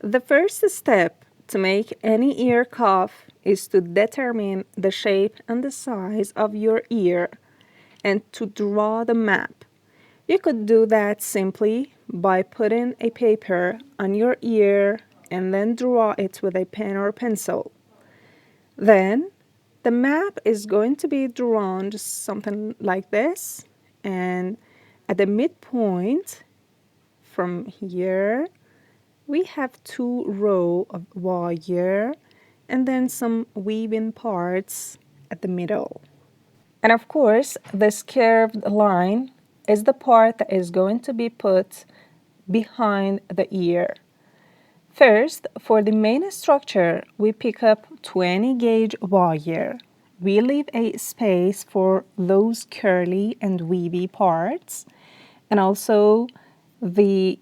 The first step to make any ear cuff is to determine the shape and the size of your ear and to draw the map. You could do that simply by putting a paper on your ear and then draw it with a pen or pencil. Then the map is going to be drawn just something like this, and at the midpoint from here we have two rows of wire and then some weaving parts at the middle. And of course, this curved line is the part that is going to be put behind the ear. First, for the main structure, we pick up 20 gauge wire. We leave a space for those curly and weavy parts, and also the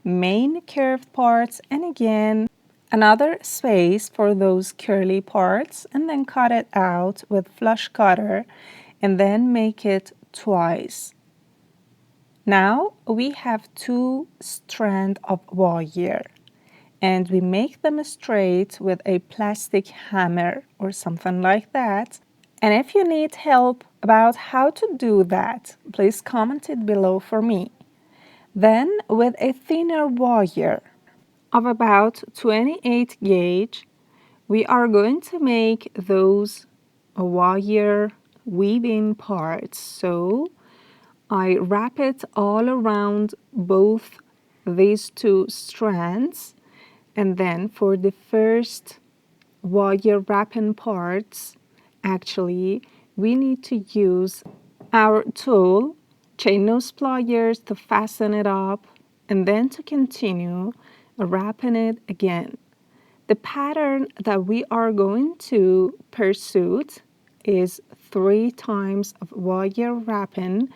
main curved parts, and again another space for those curly parts, and then cut it out with flush cutter and then make it twice. Now we have two strands of wire and we make them straight with a plastic hammer or something like that. And if you need help about how to do that, please comment it below for me. Then with a thinner wire of about 28 gauge, we are going to make those wire weaving parts. So I wrap it all around both these two strands, and then for the first wire wrapping parts, actually we need to use our tool, chain nose pliers, to fasten it up and then to continue wrapping it again. The pattern that we are going to pursue is 3 times of wire wrapping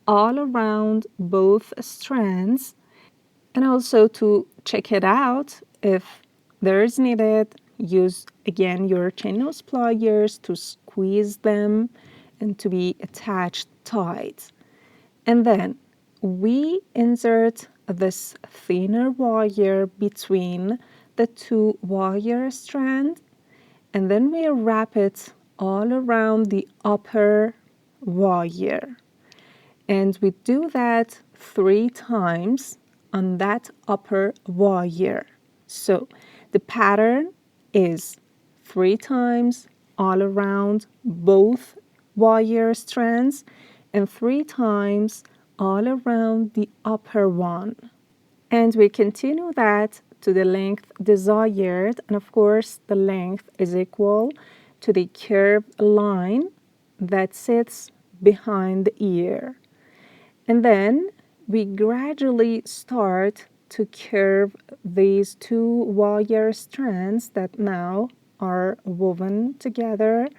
all around both strands, and also to check it out if there is needed, use again your chain nose pliers to squeeze them and to be attached tight. And then we insert this thinner wire between the two wire strands, and then we wrap it all around the upper wire. And we do that 3 times on that upper wire. So the pattern is 3 times all around both wire strands and 3 times all around the upper one. And we continue that to the length desired, and of course the length is equal to the curved line that sits behind the ear. And then we gradually start to curve these two wire strands that now are woven together,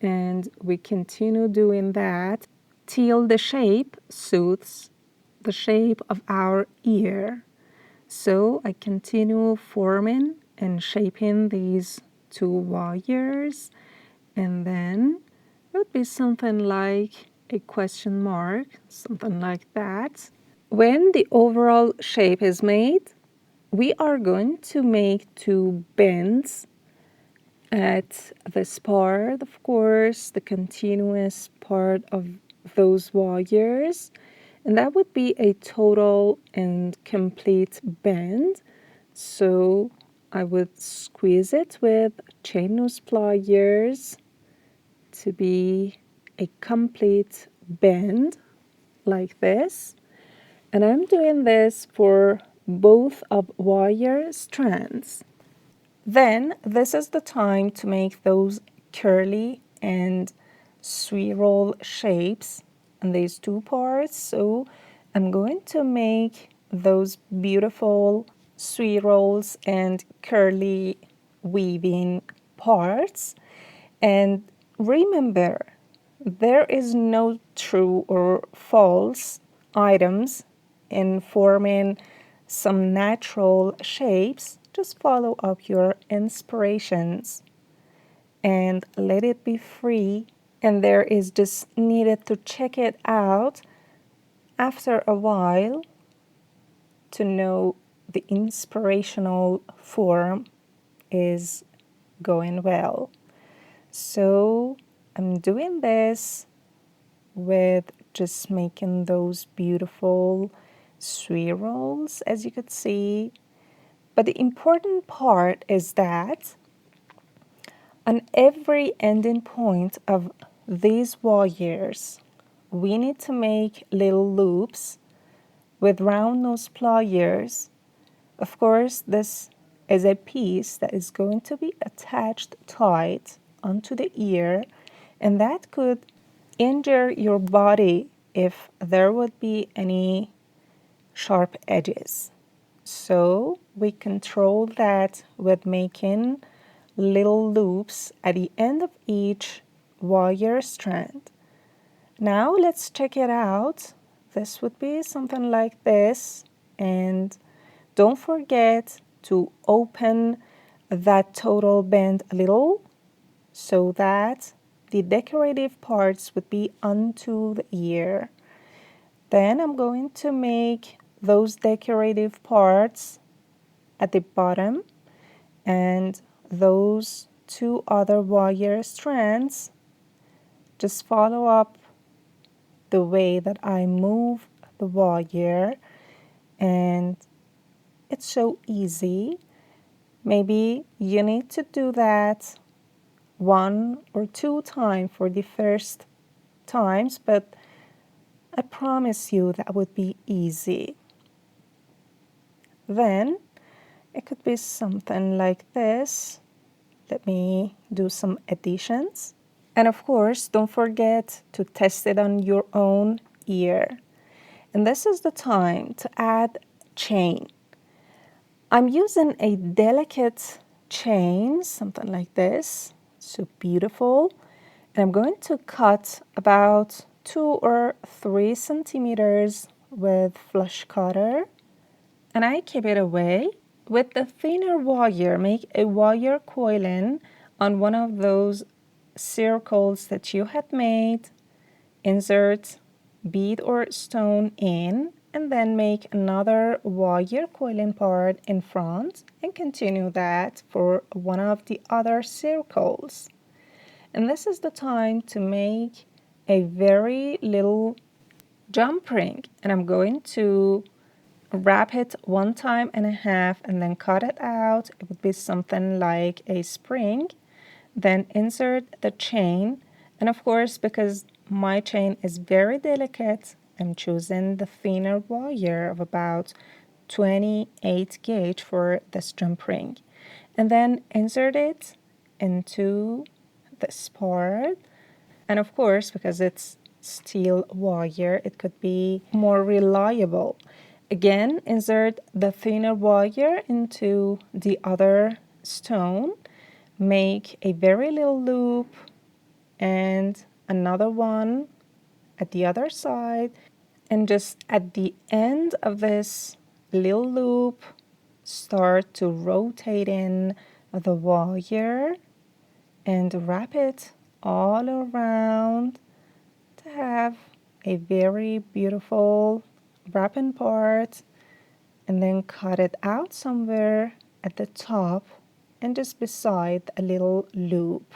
and we continue doing that till the shape suits the shape of our ear. So I continue forming and shaping these two wires, and then it would be something like a question mark, something like that. When the overall shape is made, we are going to make 2 bends at this part, of course, the continuous part of those wires, and that would be a total and complete bend. So I would squeeze it with chain nose pliers to be a complete bend like this. And I'm doing this for both of wire strands. Then this is the time to make those curly and swirl shapes on these two parts. So I'm going to make those beautiful swirls and curly weaving parts. And remember, there is no true or false items in forming some natural shapes. Just follow up your inspirations and let it be free. And there is just needed to check it out after a while to know the inspirational form is going well. So I'm doing this with just making those beautiful swirls, as you could see. But the important part is that on every ending point of these wires, we need to make little loops with round nose pliers. Of course, this is a piece that is going to be attached tight onto the ear, and that could injure your body if there would be any sharp edges. So we control that with making little loops at the end of each wire strand. Now let's check it out. This would be something like this, and don't forget to open that total band a little so that the decorative parts would be onto the ear. Then I'm going to make those decorative parts at the bottom, and those two other wire strands, just follow up the way that I move the wire, and it's so easy. Maybe you need to do that 1 or 2 times for the first times, but I promise you that would be easy. Then it could be something like this. Let me do some additions. And of course, don't forget to test it on your own ear. And this is the time to add chain. I'm using a delicate chain, something like this. So beautiful. And I'm going to cut about 2 or 3 centimeters with flush cutter. And I keep it away. With the thinner wire, make a wire coiling on one of those circles that you had made. Insert bead or stone in, and then make another wire coiling part in front, and continue that for one of the other circles. And this is the time to make a very little jump ring, and I'm going to wrap it 1.5 times and then cut it out. It would be something like a spring. Then insert the chain, and of course, because my chain is very delicate, I'm choosing the thinner wire of about 28 gauge for this jump ring. And then insert it into this part. And of course, because it's steel wire, it could be more reliable. Again, insert the thinner wire into the other stone, make a very little loop and another one at the other side, and just at the end of this little loop, start to rotate in the wire and wrap it all around to have a very beautiful wrapping part, and then cut it out somewhere at the top and just beside a little loop,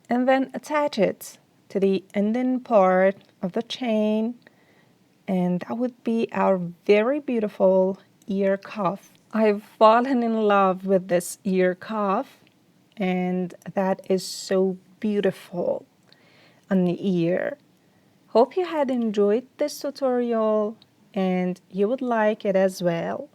and then attach it to the ending part of the chain, and that would be our very beautiful ear cuff. I've fallen in love with this ear cuff, and that is so beautiful on the ear. Hope you had enjoyed this tutorial and you would like it as well.